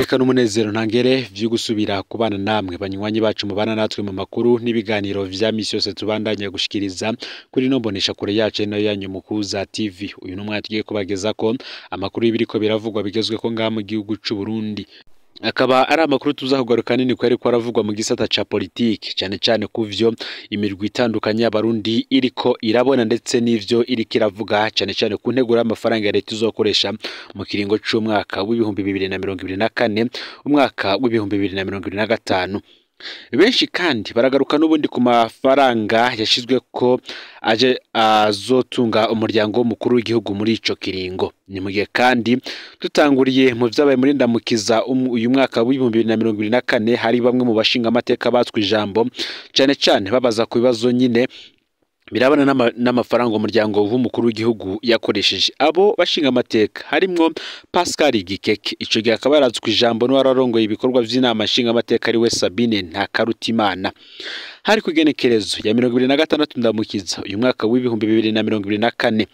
iteka n'umunezero ntangere vyo gusubira kubana namwe banywanyi bacu mubana natwe mu makuru n'ibiganiro vya misi yose tubandanya gushikiriza kuri no mbonesha kure yacu nayo yanyu Mukuza TV. Uyu numwe tugiye kubagezako amakuru y'ibiriko biravugwa bigezweko ngaha mu gihugu c'u Burundi. Akaba ari amakuru tuzahugaruka nini ko ariko aravugwa mu gisata ca politike cyane kuvyo imirwi itandukanye y'abarundi iriko irabona ndetse n'ivyo iriko iravuga cyane ku ntegura y'amafaranga ya leta izokoresha mu kiringo c'umwaka w'ibihumbi 2024 umwaka w'ibihumbi 2025. Benshi kandi baragaruka n'ubundi ku mafaranga yashizwe ko aje azotunga umuryango mukuru w'igihugu muri ico kiringo. Ni mugihe kandi tutanguriye mu vyabaye muri ndamukiza uyu mwaka w'ibihumbi 2024 hari bamwe mu bashinga amateka batswe ijambo cyane babaza ku bibazo nyine birabana n'amafaranga umuryango w'umukuru w'igihugu yakoresheje. Abo bashinga amateka harimwo Pascal Gikeke, ico gihe akaba yaratswe ijambo n'uwararongoye ibikorwa vy'inama nshinga amateka ari we Sabine Ntakarutimana. Hari kugenekerezo ya 2026 ndamukiza uyu mwaka w'ibihumbi 2024.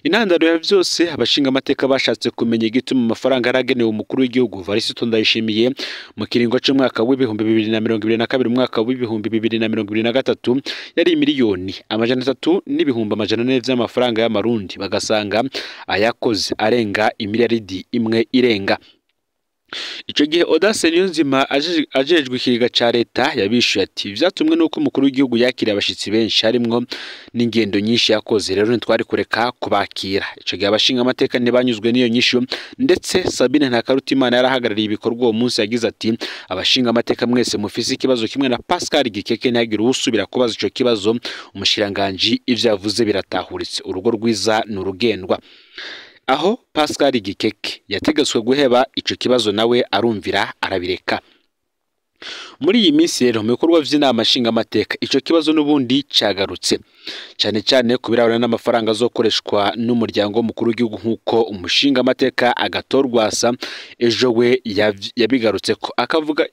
Intandaro ya vyose abashinga amateka bashatse kumenya igituma amafaranga aragenewe umukuru w'igihugu Varisito Ndayishimiye mu kiringo c'umwaka w'ibihumbi 2022 umwaka w'ibihumbi 2023 yari miliyoni 300,400 vy'amafaranga y'amarundi, bagasanga ayakoze arenga imiliyaridi imwe irenga. Ico gihe Audace Niyonzima ajejwe ikiga ca leta yabishuye ati vyatumwe nuko umukuru w'igihugu yakiriye abashitsi benshi harimwo n'ingendo nyinshi yakoze, rero ntitwari kureka kubakira. Ico gihe abashinga amateka ntibanyuzwe n'iyo nyishu, ndetse Sabine Ntakarutimana yarahagarariye ibikorwa uwo munsi yagize ati abashinga amateka mwese mufise ikibazo kimwe na Pascal Gikeke ntihagire usubira kubaza ico kibazo, umushiranganji ivyo yavuze biratahuritse, urugo rwiza n'urugendwa. Aho Pascal Gikeke yategetswe guheba ico kibazo nawe arumvira arabireka. Muri iyi minsi rero mu bikorwa vy'inama nshinga amateka ico kibazo n'ubundi cagarutse cyane kubirabana n'amafaranga azokoreshwa n'umuryango mukuru w'igihugu nk'uko umushinga amateka Agatorwasa ejo we yabigarutse ko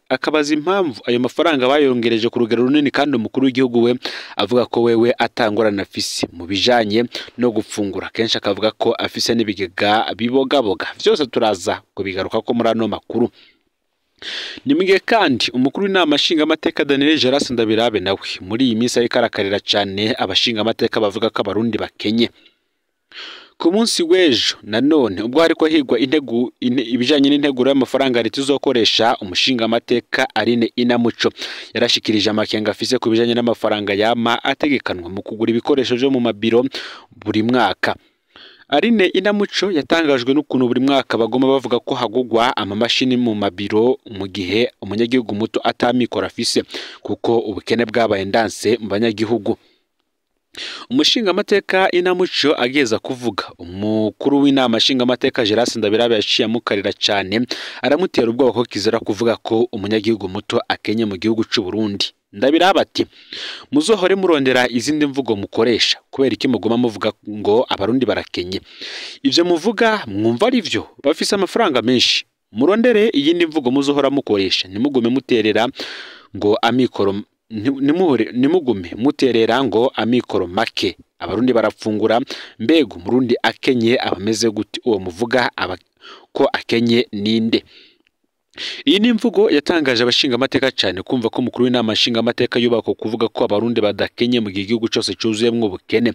akabaza impamvu ayo mafaranga bayongereje ku rugero runini kandi umukuru w'igihugu we avuga ko wewe atangorana afise mu bijanye no gufungura. Kenshi akavuga ko afise n'ibigega bibogaboga. Vyose turaza kubigaruka ko muri ano makuru. Ni mugihe kandi umukuru w'inama nshinga amateka Daniel Geras Ndabirabe nawe muri iyi minsi ariko arakarira cyane abashinga amateka bavuga ko abarundi bakenye. Ku munsi w'ejo nanone ubwo hariko higwa ibijanye n'integuro y'amafaranga leta izokoresha, umushinga amateka Aline Inamuco yarashikirije amakenga afise ku bijanye n'amafaranga yama ategekanwa mu kugura ibikoresho byo mu mabiro buri mwaka. Aline Inamuco yatangajwe n'ukuntu buri mwaka bagoma bavuga ko hagugwa amamashini mu mabiro mu gihe umunyagihugu muto atamikora afise kuko ubukene bwabaye ndanse mu banyagihugu. Umushinga amateka Inamuco ageza kuvuga, umukuru w'inama nshinga amateka Geras Ndabirabe yaciye amukarira cyane aramutera ubwoba ko kizera kuvuga ko umunyagihugu muto akenye mu gihugu c'u Burundi. Ndabirabe ati muzohore murondera izindi mvugo mukoresha, kubera iki muguma muvuga ngo abarundi barakenye? Ivyo muvuga mwumva ari vyo, bafise amafaranga menshi. Murondere iyindi mvugo muzohora mukoresha, nimugume muterera ngo amikoro nimugume muterera ngo amikoro make. Abarundi barafungura, mbega umurundi akenye abameze gute? Uwo muvuga ko akenye ninde? Iyi ni imvugo yatangaje abashinga amateka cyane kumva ko umukuru w'inama nshinga amateka yubako kuvuga ko abarundi badakenye mu gihugu cyose cyuzuyemwo ubukene,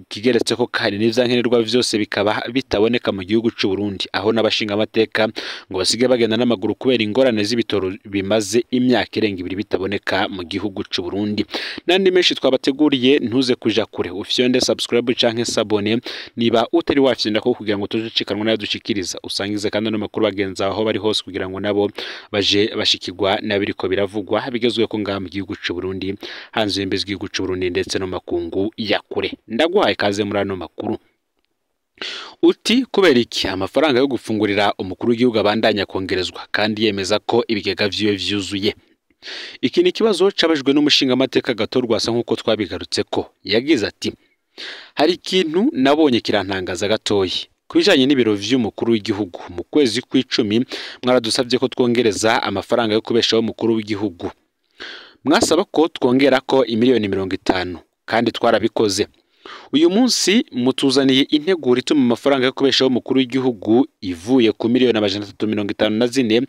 kigeretse ko kandi n'ivyankenerwa vyose bikaba bitaboneka mu gihugu c'u Burundi, aho n'abashinga amateka ngo basige bagenda n'amaguru kubera ingorane z'ibitoro bimaze imyaka irenga 2 bitaboneka mu gihugu c'u Burundi. Nandi menshi twabateguriye, ntuze kuja kure, ufyonde subscribe canke sabone niba utari wafyenda ko kugira ngo tujikanwa nayo dushikiriza, usangize kandi no makuru bagenza aho bari hose kugira ngo nabo baje bashikirwa nabiriko biravugwa bigezwe ko ngaha mu gihugu c'u Burundi, hanze y'imbizi y'igihugu c'u Burundi ndetse no makungu ya kure. Ndaguhaye kaze muri ano makuru. Uti kubera iki amafaranga yo gufungurira umukuru w'igihugu abandanya kongerezwa kandi yemeza ko ibigega vyiwe vyuzuye? Iki ni kibazo cabajwe n'umushinga amateka Agatorwasa nk'uko twabigarutse ko yagize ati hari ikintu nabonye kirantangaza gatoyi kubijanye n'ibiro vy'umukuru w'igihugu. Mu kwezi kw'icumi mwaradusavye ko twongereza amafaranga yo kubeshaho umukuru w'igihugu, mwasaba ko twongera ko imiliyoni 50 kandi twarabikoze. uyu munsi mutuzaniye integuro ituma amafaranga yo kubeshaho umukuru w'igihugu ivuye ku miliyoni 354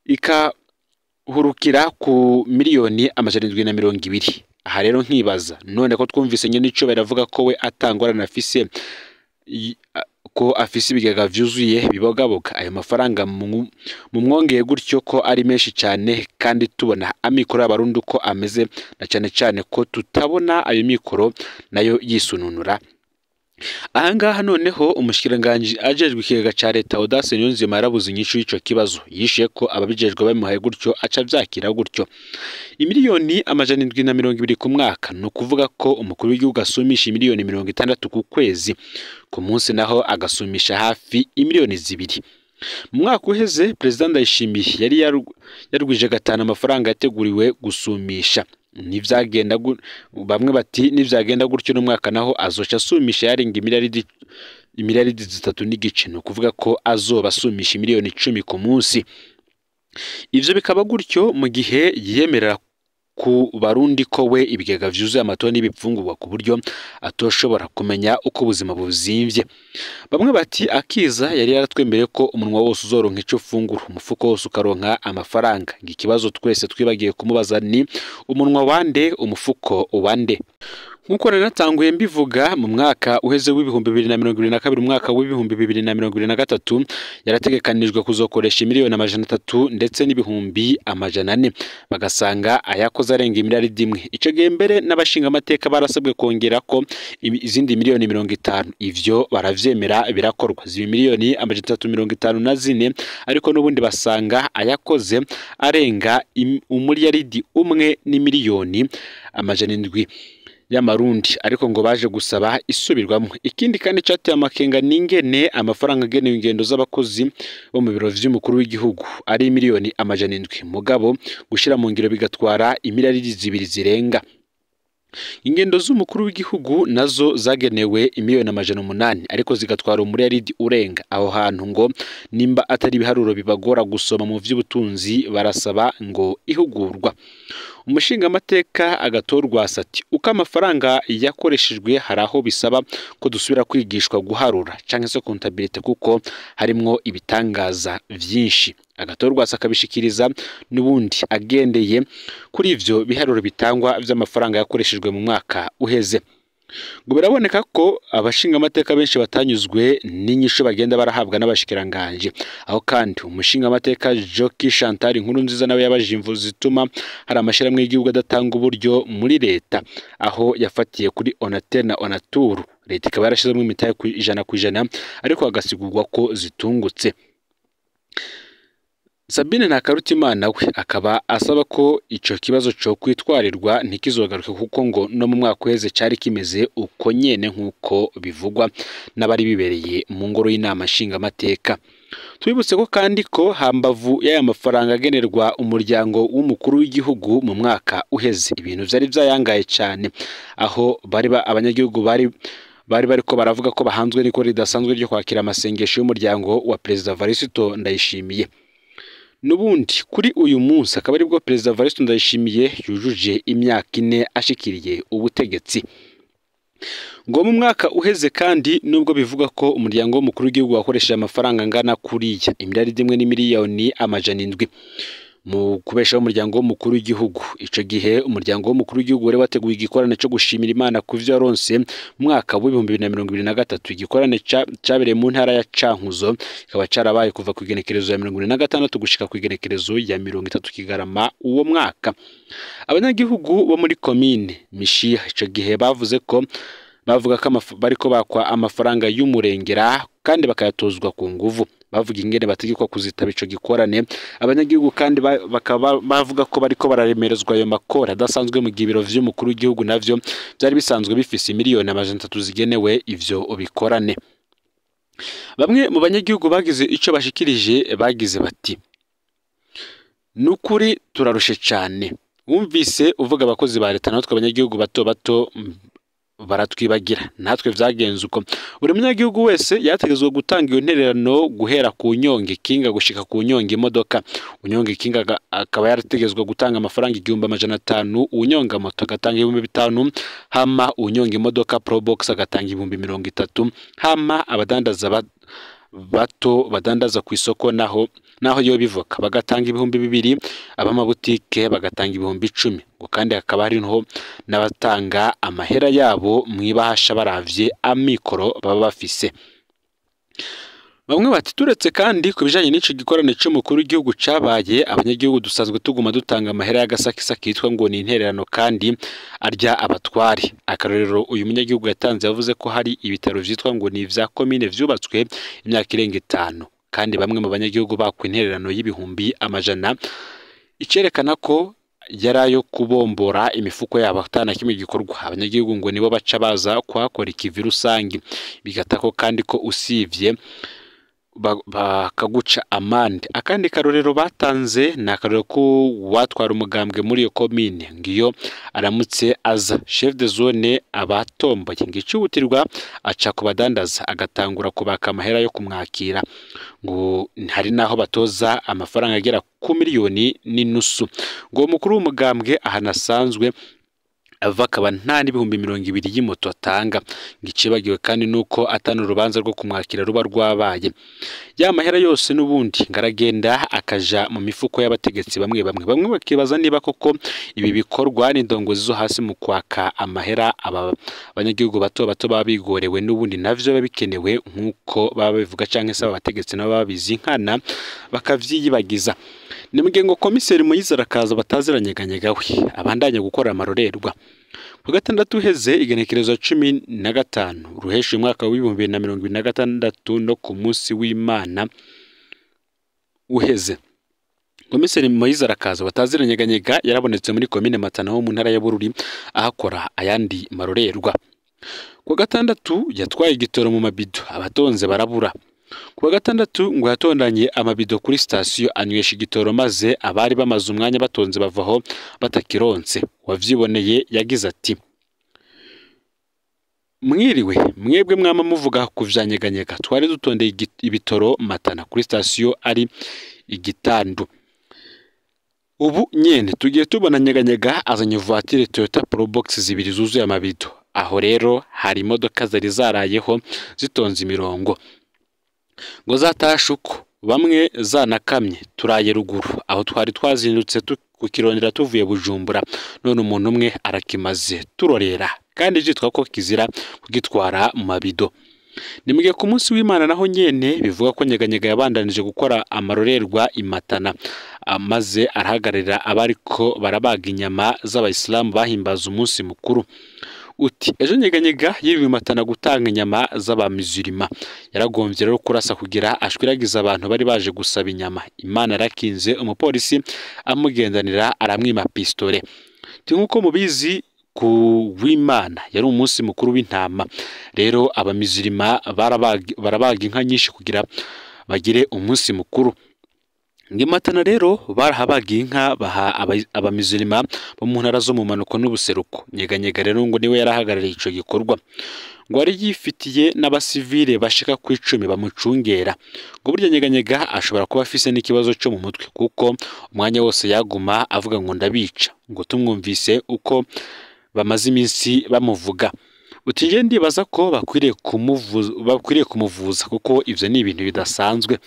ikahurukira ku miliyoni 720. Aha rero nkibaza none ko twumvise nyine ico baravuga ko we atangorana afise ko afise ibigega vyuzuye bibogaboga ayo mafaranga mu mwongeye gutyo ko ari menshi cyane, kandi tubona amikoro y'abarundi ko ameze na cyane ko tutabona ayo mikoro nayo yisununura. Ahangaha noneho umushikiranganje ajejwe ikigega ca leta Audace Niyonzima yarabuze inyishu y'ico kibazo, yishiye ko ababijejwe bamuhaye gutyo aca vyakira gutyo. Imiliyoni 720 ku mwaka no kuvuga ko umukuru w'igihugu asumisha miliyoni 60 ku kwezi, ku munsi naho agasumisha hafi imiliyoni 2. Mu mwaka uheze President Ndayishimiye yari yarwije gatana amafaranga yateguriwe gusumisha. Nivyagenda bamwe bati nivyagenda gutyo no mwaka naho azoca asumisha yarenga imiliyaridi 3 no kuvuga ko azoba asumisha miliyoni 10 ku munsi. Ivyo bikaba gutyo mu gihe yemerera ku barundi ko we ibigega vyuzuye amatoni y'ibipfungurwa ku buryo atoshobora kumenya uko ubuzima buzimvye. Bamwe bati akiza yari yaratwembereye ko umunwa wose uzoronka ico fungura, umufuko wose ukaronka amafaranga. Ikibazo twese twibagiye kumubaza ni umunwa wande umufuko ubande. Nkuko natanguye mbivuga mu mwaka uheze w'ibihumbi 2022 umwaka w'ibihumbi 2023 yarategekanijwe kuzokoresha miliyoni 300 ndetse n'ibihumbi 400 bagasanga ayakoze arenga imiliyaridi 1. Ico gihe mbere n'abashinga amateka barasabwe kongera ko izindi miliyoni 50. Ivyo baravyemera birakorwa zibi miliyoni 354, ariko n'ubundi basanga ayakoze arenga umiliyaridi 1 n'imiliyoni 700 y'amarundi, ariko ngo baje gusaba isubirwamo. Ikindi kandi cyateye amakenga ningene amafaranga agenewe ingendo z'abakozi bo mu biro vy'umukuru w'igihugu ari miliyoni 700, mugabo gushira mu ngiro bigatwara imiliyaridi 2 zirenga. Ingendo z'umukuru w'igihugu nazo zagenewe imiliyoni 800, ariko zigatwara umiliyaridi urenga. Aho hantu ngo nimba atari ibiharuro bibagora gusoma mu vy'ubutunzi barasaba ngo ihugurwa. Umushinga amateka agatorwa sati uko amafaranga yakoreshejwe haraho bisaba ko dusubira kwigishwa guharura canke se comptabilité kuko harimwo ibitangaza vyinshi. Agatorwa sakabishikiriza n'ubundi agendeye kuri ivyo biharuro bitangwa vy'amafaranga yakoreshejwe mu mwaka uheze. Ngo biraboneka ko abashinga amateka benshi batanyuzwe n'inyisho bagenda barahabwa n'abashikiranganje. Aho kandi umushinga amateka Joki Chantal Nkurunziza nawe yabaje imvu zituma hari amashiramwe y'igihugu adatanga uburyo muri leta, aho yafatiye kuri Onatel na Onatur. Leta ikaba yarashizemo imitahe ku 100%, ariko agasigurwa ko zitungutse. Sabine Ntakarutimana we akaba asaba ko ico kibazo cyo kwitwarirwa ntikizogaruke kuko ngo no mu mwaka uheze cyari kimeze uko nyene nkuko bivugwa n'abari bibereye mu ngoro y'inama nshinga amateka. Twibutse ko kandi ko hambavu y'aya mafaranga agenerwa umuryango w'umukuru w'igihugu mu mwaka uheze ibintu vyari vyayangaye cyane, aho abanyagihugu bariko baravuga ko bahanzwe n'iko ridasanzwe ryo kwakira amasengesho y'umuryango wa President Varisito Ndayishimiye. Nubundi kuri uyu munsi akaba aribwo President Varisito Ndayishimiye yujuje imyaka 4 ashikiriye ubutegetsi. Ngo mu mwaka uheze kandi nubwo bivuga ko umuryango w'umukuru w'igihugu wakoresheje amafaranga angana kuriya imiliyaridi 1 n'imiliyoni 700 mu kubeshaho umuryango w'umukuru w'igihugu. Ico gihe umuryango w'umukuru w'igihugu wari wateguye igikorane cyo gushimira Imana ku vyo yaronse mu mwaka wa 2023. Igikorane cabereye mu ntara ya Cankuzo kikaba carabaye kuva ku igenekerezo ya 26 gushika ku igenekerezo ya 30 Kigarama uwo mwaka. Abanyagihugu bo muri commune Mishiha ico gihe bavuga ko bariko bakwa amafaranga y'umurengera kandi bakayatozwa ku nguvu. Bavuga ingene bategekwa kuzitaba ico gikorane. Abanyagihugu kandi bakaba bavuga ko bariko bararemerezwa ayo makora adasanzwe mu gibiro vy'umukuru w'igihugu navyo byari bisanzwe bifise miliyoni 300 zigenewe ivyo bikorane. Bamwe mu banyagihugu bagize ico bashikirije bagize bati nukuri turarushe cyane. Wumvise uvuga abakozi ba leta natwe abanyagihugu bato baratwibagira natwe vyagenze uko. Buri munyagihugu wese yategezwe gutanga iyo ntererano guhera ku nyonge kinga gushika ku nyonge imodoka. Unyonge kinga akaba yarategezwe gutanga amafaranga 1500, unyonga moto agatanga 5000, hama unyonga imodoka Probox agatanga 30,000, hama abadandaza bato badandaza ku isoko naho yo bivoka bagatanga 2,000, abamabutike bagatanga 10,000, ngo kandi hakaba hari nho n'abatanga amahera yabo mwibahasha baravye amikoro baba bafise. Bamwe bati turetse kandi kubijanye n'ico gikorane cy'umukuru w'igihugu cabaye, abanyagihugu dusanzwe tuguma dutanga amahera y'agasakisaki yitwa ngo ni intererano kandi arya abatwari. Akarorero uyu munyagihugu yatanze yavuze ko hari ibitaro vyitwa ngo ni vya commune vyubatswe imyaka irenga 5, kandi bamwe mu banyagihugu bakwa intererano y'ibihumbi amajana, icerekana ko yarayo kubombora imifuko yabo atana kimwe gikorwa. Abanyagihugu ngo nibo baca baza kwakora ikivi rusangi, bigatako kandi ko usivye bakaguca amande. Akandi karorero batanze na karorero ko watwara umugambwe muri iyo commune ngiyo aramutse aza chef de zone abatomboye ngicubutirwa aca kubadandaza agatangura kubaka amahera yo kumwakira, ngo hari naho batoza amafaranga agera ku 1,5 miliyoni. Ngo umukuru w'umugambwe ahanasanzwe ava akaba nta n'ibihumbi 200 y'imoto atanga. Ngicibagiwe kandi nuko atana urubanza rwo kumwakira ruba rwabaye. Ya mahera yose n'ubundi ngaragenda akaja mu mifuko y'abategetsi bamwe bakibaza niba koko ibi bikorwa n'indongozi zo hasi mu kwaka amahera abanyagihugu bato babigorewe n'ubundi navyo babikenewe nkuko baba bivuga canke se abategetsi nabo babizi nkana bakavyiyibagiza. Ni mugengo komiseri Moise arakaza bataziranyeganyegawe abandanye gukora amarorerwa. Ku gatandatu heze igenekerezo 15 ruhesha umwaka wa 2026 no ku munsi w'Imana uheze, komiseri Moise arakaza bataziranyeganyega yarabonetse muri commune Matana ho mu ntara ya Bururi ahakora ayandi marorerwa. Ku gatandatu yatwaye igitoro mu mabido abatonze barabura. Ku gatandatu ngo yatondanye amabido kuri station anywesha igitoro maze abari bamaze umwanya batonze bavaho batakironse. Wavyiboneye yagize ati mwiriwe mwebwe mwama muvuga kuvyanyeganyega, twari dutondeye ibitoro Matana kuri station ari igitandu. Ubu nyene tugiye tubona nyeganyega azanye voiture Toyota Probox 2 zuzuye amabido. Aho rero hari imodoka zari zarayeho zitonze imirongo ngo zatashuko, bamwe zanakamye turaye ruguru aho twari twazindutse kukirondera tuvuye Bujumbura, none umuntu umwe arakimaze turorera kandi jitwa ko kizira kugitwara mu mabido. Nimwe ku munsi w'Imana naho nyene bivuga ko nyeganyega yabandanije gukora amarorerwa imatana, maze arahagarira abariko barabaga inyama z'abayisilamu bahimbaza umunsi mukuru. Uti ejo nyeganyega yiriwe Matana gutanga inyama z'abamizirima, yaragomvye rero kurasa kugira ashwiragiza abantu bari baje gusaba inyama. Imana rakinze umupolisi amugendanira aramwima pistole. Nkuko mubizi ku w'Imana yari umunsi mukuru w'intama, rero abamizirima barabaga inka nyinshi kugira bagire umunsi mukuru. Ngimatana rero barahabaga inka baha abamizirima bo mu ntara zo mu manuko n'ubuseruko. Nyeganyega rero ngo niwe yarahagarariye ico gikorwa, ngo ari yifitiye n'abasivile bashika ku 10 bamucungera. Ngo burya nyeganyega ashobora kuba afise n'ikibazo cyo mu mutwe kuko umwanya wose yaguma avuga ngo ndabica, ngo tumwumvise uko bamaze iminsi bamuvuga. Utinje ndibaza ko bakwiriye kumuvuza kuko ivyo ni ibintu bidasanzwe.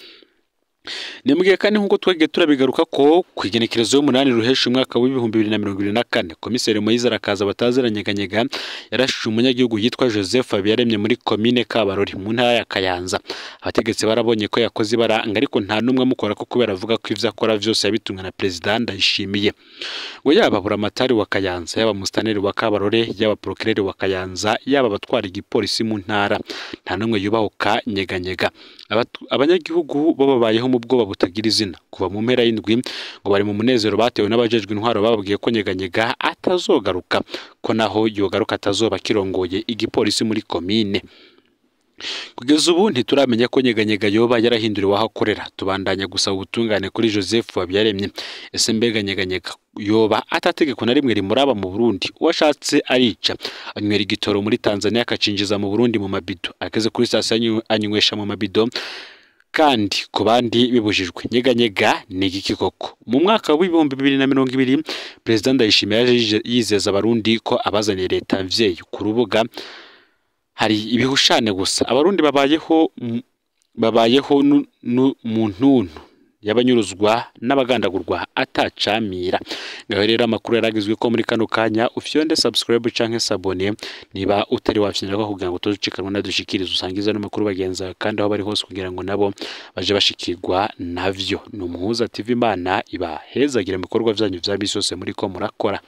Nimwe kandi nkuko twege turabigaruka ko kwigenekerezo y'umunani ruhesha umwaka wa 2024 komiseri Moise arakaza bataziranyeganyega yarashije umunyagihugu yitwa Joseph Habiyaremye muri commune Kabarori mu ntara ya Kayanza. Abategetsi barabonye ko yakoze ibaranga ariko nta numwe mukora ko kubera avuga ko ivyo akora vyose yabitumwa na president Ndayishimiye. Ngo yaba buramatari wa Kayanza, yaba mustaneri wa Kabarore, yaba procureur wa Kayanza, yaba batwara igipolisi mu ntara, nta numwe yubahuka nyeganyega. Abanyagihugu bo babayeho mu bwoba butagira izina kuva mu mpera y'indwi, ngo bari mu munezero batewe n'abajejwe intwaro bababwiye ko nyeganyega atazogaruka, ko naho yogaruka atazoba kirongoye igipolisi muri commune. Kugeza ubu ntituramenya ko Nyeganyega yoba yarahinduriwe aho akorera. Tubandanya gusaba ubutungane kuri Joseph Habiyaremye. Ese mbega Nyeganyega yoba atategeko na rimwe rimuraba mu Burundi? Uwashatse arica, anywera igitoro muri Tanzania akacinjiza mu Burundi mu mabido, akeze kuri sitasiyo anywesha mu mabido kandi ku bandi bibujijwe. Nyeganyega ni igiki koko? Mu mwaka w'ibihumbi 2020 President Ndayishimiye yaje yizeza abarundi ko abazaniye leta mvyeyi. Ku rubuga hari ibihushane gusa, abarundi babayeho mu ntuntu y'abanyuruzwa n'abagandagurwa atacamira. Ngaho rero amakuru yaragizwe ko muri kano kanya ufyonde subscribe canke s'abone niba utari wafyinira kugira ngo tuzucikanwa nadushikiriza usangiza n'amakuru bagenza kandi aho bari hose kugira ngo nabo baje bashikirwa navyo. Ni Umuhuza TV, Imana iba hezagire mu bikorwa vyanyu vya bisi yose muri ko murakora.